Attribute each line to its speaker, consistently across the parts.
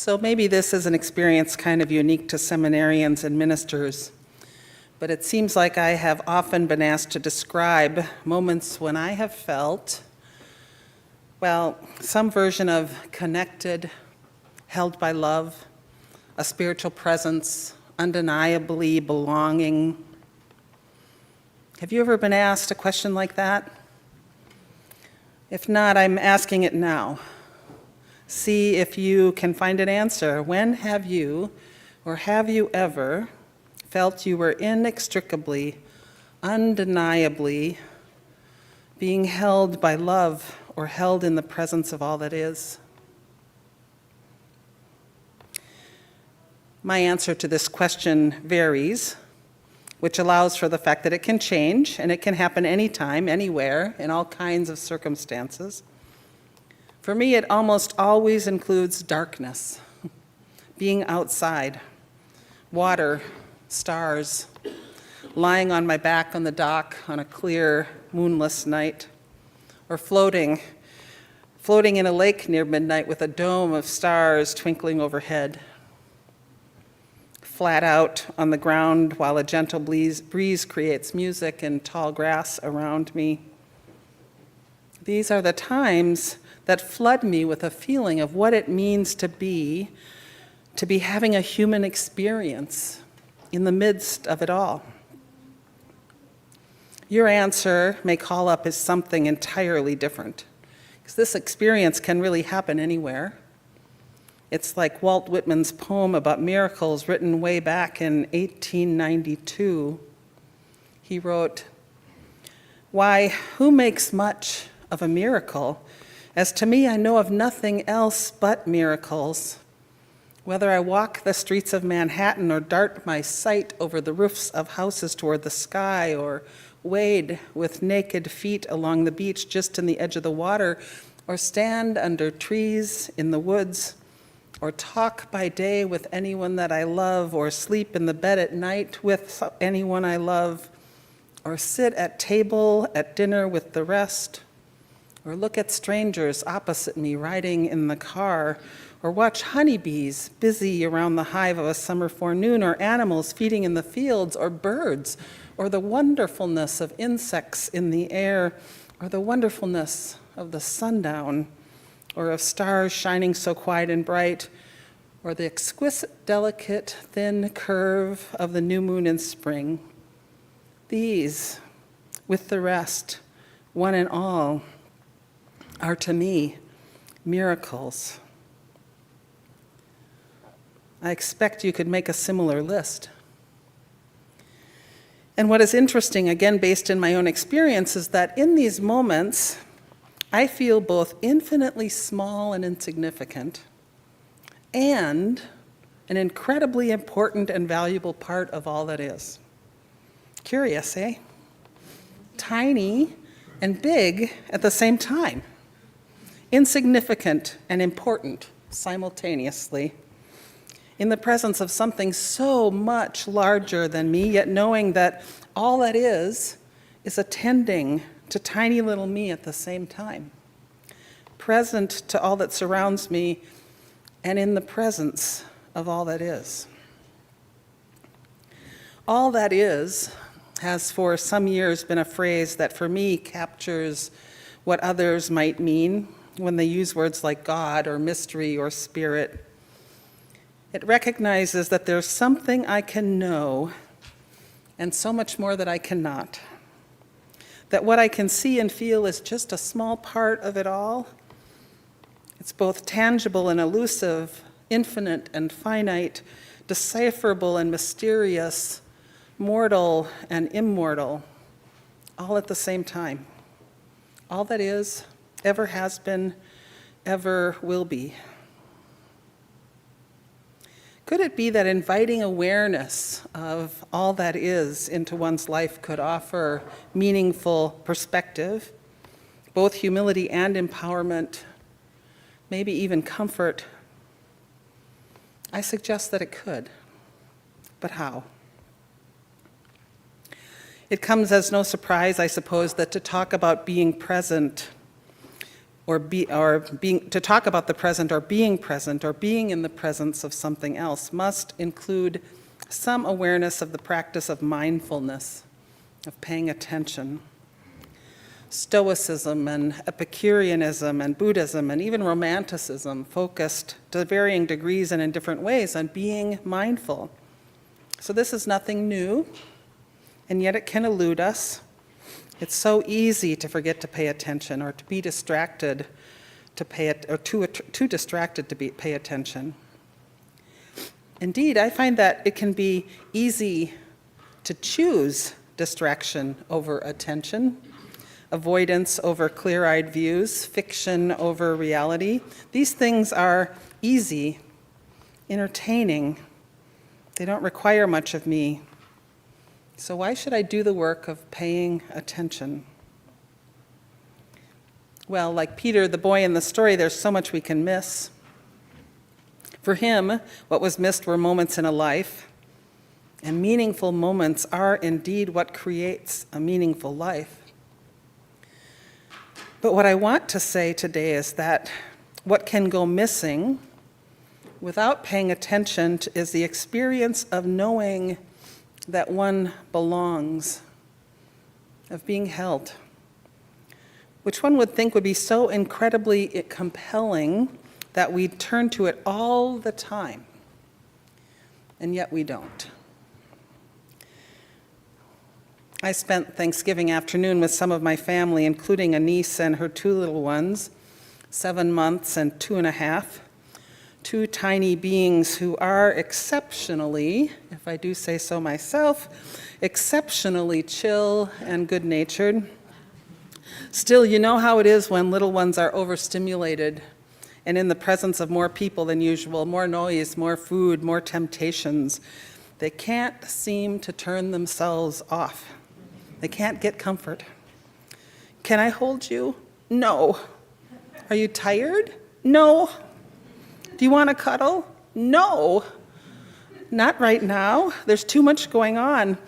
Speaker 1: So maybe this is an experience kind of unique to seminarians and ministers, but it seems like I have often been asked to describe moments when I have felt, well, some version of connected, held by love, a spiritual presence, undeniably belonging. Have you ever been asked a question like that? If not, I'm asking it now. See if you can find an answer. When have you, or have you ever, felt you were inextricably, undeniably being held by love or held in the presence of all that is? My answer to this question varies, which allows for the fact that it can change and it can happen anytime, anywhere, in all kinds of circumstances. For me, it almost always includes darkness, being outside, water, stars, lying on my back on the dock on a clear, moonless night, or floating in a lake near midnight with a dome of stars twinkling overhead. Flat out on the ground while a gentle breeze creates music and tall grass around me. These are the times that flood me with a feeling of what it means to be having a human experience in the midst of it all. Your answer may call up as something entirely different, because this experience can really happen anywhere. It's like Walt Whitman's poem about miracles written way back in 1892. He wrote, "Why, who makes much of a miracle? As to me, I know of nothing else but miracles. Whether I walk the streets of Manhattan or dart my sight over the roofs of houses toward the sky or wade with naked feet along the beach just in the edge of the water or stand under trees in the woods or talk by day with anyone that I love or sleep in the bed at night with anyone I love or sit at table at dinner with the rest, or look at strangers opposite me riding in the car, or watch honeybees busy around the hive of a summer forenoon, or animals feeding in the fields, or birds, or the wonderfulness of insects in the air, or the wonderfulness of the sundown, or of stars shining so quiet and bright, or the exquisite, delicate, thin curve of the new moon in spring. These, with the rest, one and all, are to me miracles." I expect you could make a similar list. And what is interesting, again based in my own experience, is that in these moments, I feel both infinitely small and insignificant, and an incredibly important and valuable part of all that is. Curious, eh? Tiny and big at the same time. Insignificant and important simultaneously. In the presence of something so much larger than me, yet knowing that all that is attending to tiny little me at the same time. Present to all that surrounds me and in the presence of all that is. All that is has for some years been a phrase that for me captures what others might mean when they use words like God or mystery or spirit. It recognizes that there's something I can know and so much more that I cannot. That what I can see and feel is just a small part of it all. It's both tangible and elusive, infinite and finite, decipherable and mysterious, mortal and immortal, all at the same time. All that is, ever has been, ever will be. Could it be that inviting awareness of all that is into one's life could offer meaningful perspective, both humility and empowerment, maybe even comfort? I suggest that it could, but how? It comes as no surprise, I suppose, that to talk about being present to talk about the present or being in the presence of something else must include some awareness of the practice of mindfulness, of paying attention. Stoicism and Epicureanism and Buddhism and even Romanticism focused to varying degrees and in different ways on being mindful. So this is nothing new, and yet it can elude us. It's so easy to forget to pay attention or to be distracted to pay it, or too distracted to pay attention. Indeed, I find that it can be easy to choose distraction over attention, avoidance over clear-eyed views, fiction over reality. These things are easy, entertaining. They don't require much of me. So why should I do the work of paying attention? Well, like Peter, the boy in the story, there's so much we can miss. For him, what was missed were moments in a life, and meaningful moments are indeed what creates a meaningful life. But what I want to say today is that what can go missing without paying attention is the experience of knowing that one belongs, of being held, which one would think would be so incredibly compelling that we turn to it all the time, and yet we don't. I spent Thanksgiving afternoon with some of my family, including a niece and her two little ones, 7 months and 2.5, two tiny beings who are exceptionally, if I do say so myself, exceptionally chill and good-natured. Still, you know how it is when little ones are overstimulated and in the presence of more people than usual, more noise, more food, more temptations. They can't seem to turn themselves off. They can't get comfort. Can I hold you? No. Are you tired? No. Do you want to cuddle? No. Not right now. There's too much going on.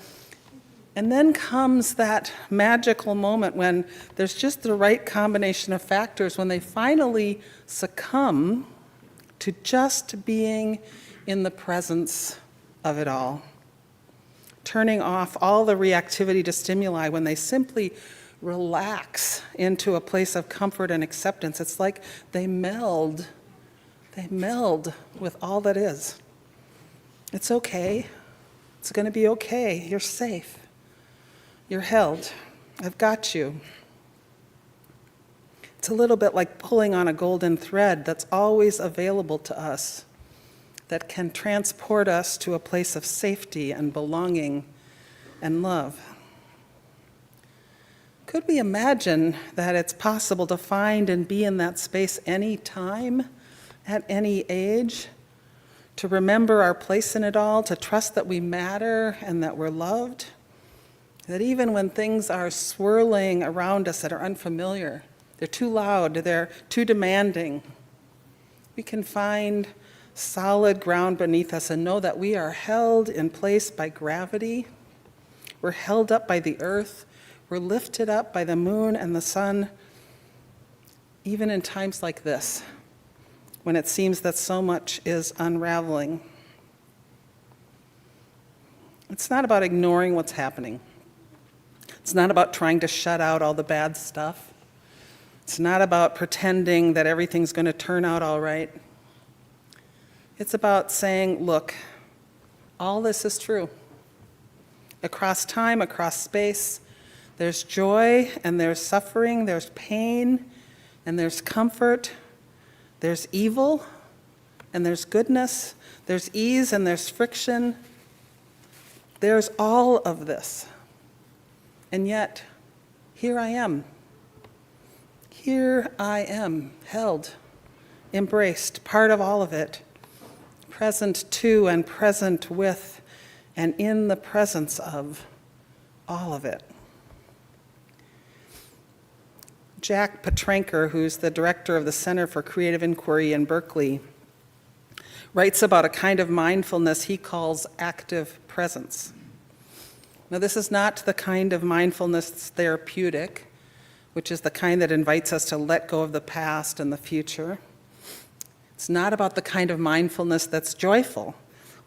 Speaker 1: And then comes that magical moment when there's just the right combination of factors, when they finally succumb to just being in the presence of it all. Turning off all the reactivity to stimuli, when they simply relax into a place of comfort and acceptance. It's like they meld with all that is. It's okay. It's going to be okay. You're safe. You're held. I've got you. It's a little bit like pulling on a golden thread that's always available to us, that can transport us to a place of safety and belonging and love. Could we imagine that it's possible to find and be in that space any time, at any age, to remember our place in it all, to trust that we matter and that we're loved, that even when things are swirling around us that are unfamiliar, they're too loud, they're too demanding, we can find solid ground beneath us and know that we are held in place by gravity. We're held up by the earth. We're lifted up by the moon and the sun, even in times like this, when it seems that so much is unraveling. It's not about ignoring what's happening. It's not about trying to shut out all the bad stuff. It's not about pretending that everything's going to turn out all right. It's about saying, look, all this is true. Across time, across space, there's joy and there's suffering, there's pain and there's comfort, there's evil and there's goodness, there's ease and there's friction. There's all of this. And yet, here I am. Here I am, held, embraced, part of all of it, present to and present with and in the presence of all of it. Jack Petranker, who's the director of the Center for Creative Inquiry in Berkeley, writes about a kind of mindfulness he calls active presence. Now, this is not the kind of mindfulness that's therapeutic, which is the kind that invites us to let go of the past and the future. It's not about the kind of mindfulness that's joyful,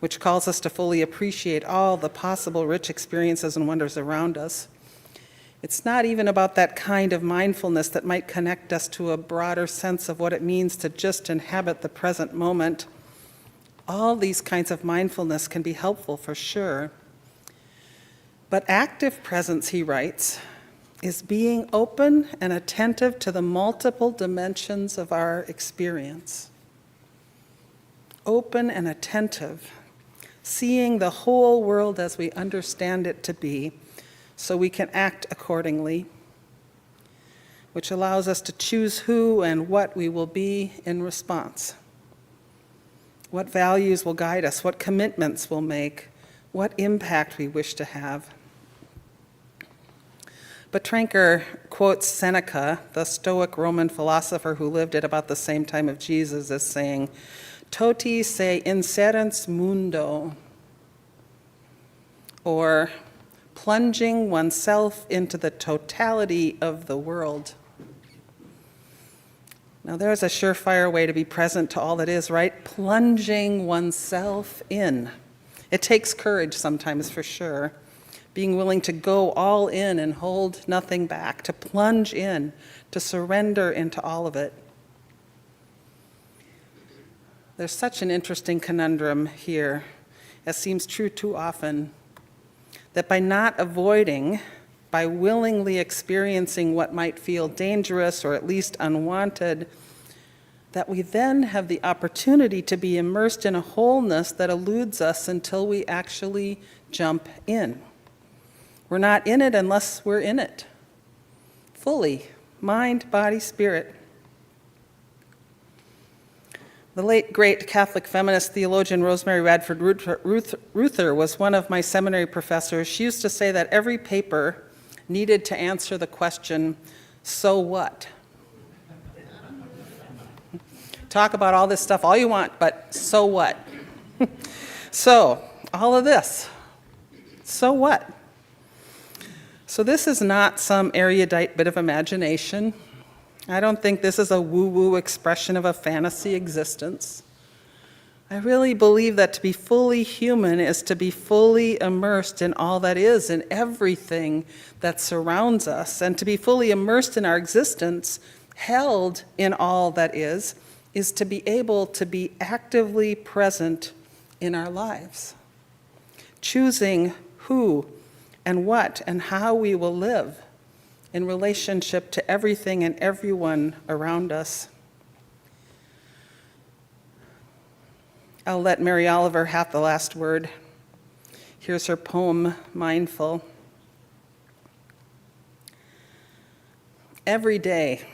Speaker 1: which calls us to fully appreciate all the possible rich experiences and wonders around us. It's not even about that kind of mindfulness that might connect us to a broader sense of what it means to just inhabit the present moment. All these kinds of mindfulness can be helpful for sure. But active presence, he writes, is being open and attentive to the multiple dimensions of our experience. Open and attentive, seeing the whole world as we understand it to be, so we can act accordingly, which allows us to choose who and what we will be in response. What values will guide us, what commitments we'll make, what impact we wish to have. But Trenker quotes Seneca, the Stoic Roman philosopher who lived at about the same time of Jesus, as saying, "Toti se inserens mundo," or plunging oneself into the totality of the world. Now there's a surefire way to be present to all that is, right? Plunging oneself in. It takes courage sometimes, for sure. Being willing to go all in and hold nothing back, to plunge in, to surrender into all of it. There's such an interesting conundrum here, as seems true too often, that by not avoiding, by willingly experiencing what might feel dangerous or at least unwanted, that we then have the opportunity to be immersed in a wholeness that eludes us until we actually jump in. We're not in it unless we're in it, fully, mind, body, spirit. The late, great Catholic feminist theologian Rosemary Radford Ruther was one of my seminary professors. She used to say that every paper needed to answer the question, so what? Talk about all this stuff all you want, but so what? So, all of this, so what? So this is not some erudite bit of imagination. I don't think this is a woo-woo expression of a fantasy existence. I really believe that to be fully human is to be fully immersed in all that is, in everything that surrounds us, and to be fully immersed in our existence, held in all that is to be able to be actively present in our lives, choosing who and what and how we will live in relationship to everything and everyone around us. I'll let Mary Oliver have the last word. Here's her poem, Mindful. Every day,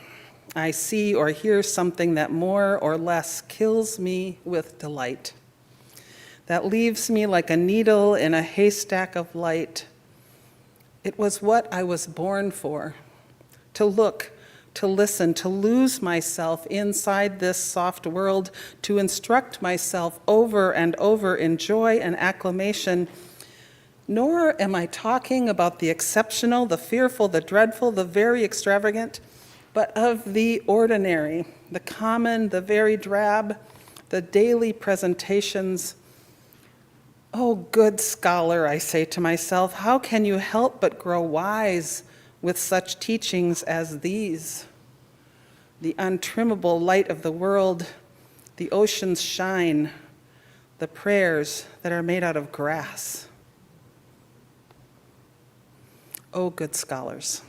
Speaker 1: I see or hear something that more or less kills me with delight, that leaves me like a needle in a haystack of light. It was what I was born for, to look, to listen, to lose myself inside this soft world, to instruct myself over and over in joy and acclamation. Nor am I talking about the exceptional, the fearful, the dreadful, the very extravagant, but of the ordinary, the common, the very drab, the daily presentations. Oh, good scholar, I say to myself, how can you help but grow wise with such teachings as these? The untrimmable light of the world, the ocean's shine, the prayers that are made out of grass. Oh, good scholars,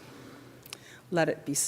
Speaker 1: let it be so.